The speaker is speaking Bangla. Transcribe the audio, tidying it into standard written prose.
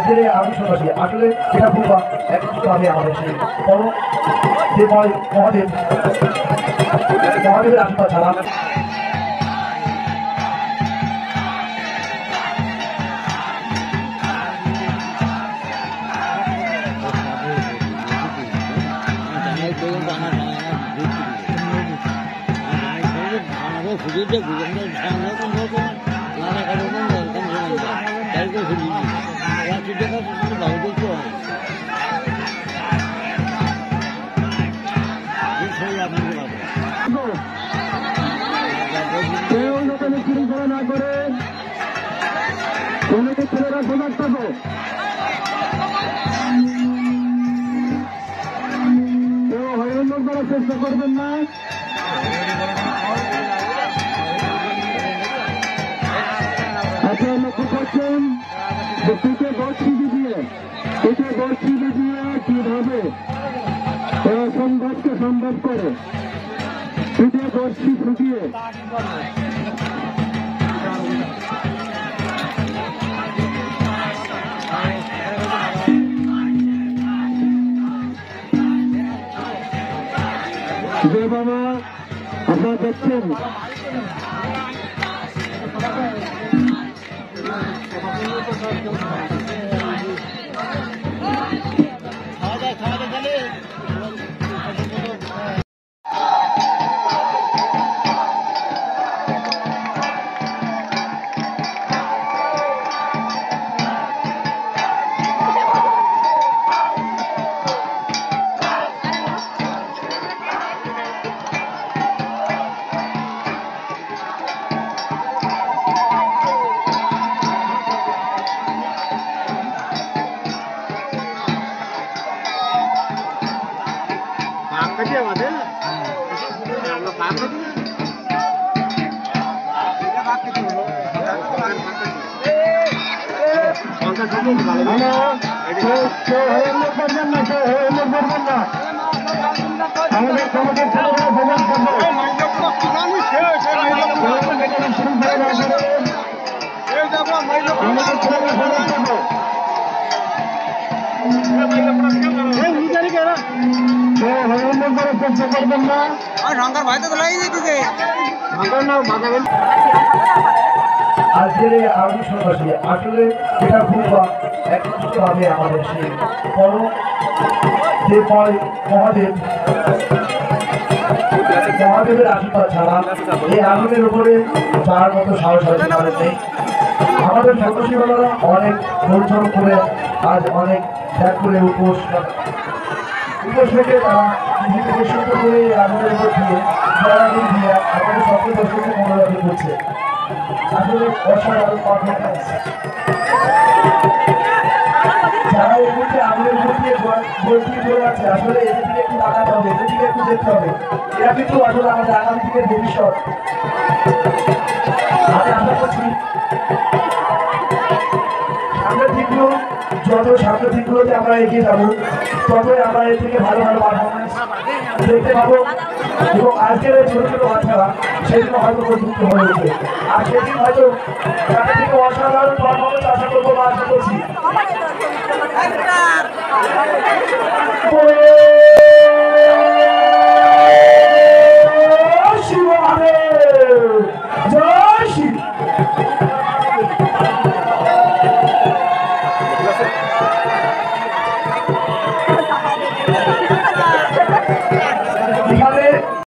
আজকের এই আলোচনাটি আসলে এটা খুব একত্রিতভাবে আমাদের সেই বড় যে মহাদেবের আশীর্বাদ ছাড়া চেষ্টা করবেন না। আপনারা লক্ষ্য করছেন যে পিঠে বর্ষি দিয়ে কিভাবে অসম্ভবকে সম্ভব করে পিঠে বর্ষি ফুটিয়ে যে বাবা আপনারা দেখছেন আজকের এই আলোচনাটি আসলে এটা খুব একত্রিতভাবে আমাদের সেই বড় যে মহাদেবের আশীর্বাদ ছাড়া এই আগুনের উপরে যাওয়ার মতো সাহস নেই। আমাদের সদস্যরা অনেক পরিশ্রম করে আজ অনেক ত্যাগ করে উপোস থেকে তারা নিজেকে শুদ্ধ করে এই আগুনের উপর দিয়ে আমাদের সকল দর্শককে মনোরঞ্জন করছে। আসলে অসাধারণ পারফরমেন্স। যারা এই মুহূর্তে আগুনের উপর দিয়ে বলতে চলে যাচ্ছে আসলে এদের দিকে একটু তাকাতে হবে, এদের দিকে একটু দেখতে হবে। এরা কিন্তু আসলে আমাদের আগামী দিনের ভবিষ্যৎ। আমি আশা করছি সামনের দিকগুলো যে আমরা এগিয়ে যাবো ততই আমরা এর থেকে ভালো ভালো পারফরমেন্স দেখতে পাবো এবং আজকের এই ছোটো ছোটো বাচ্চারা সেদিন হয়তো প্রযুক্ত হয়ে উঠবে। আর সেদিন হয়তো তাদের থেকে অসাধারণ পারফরমেন্স আশা করবো বা আশা করছি। জয় শিব।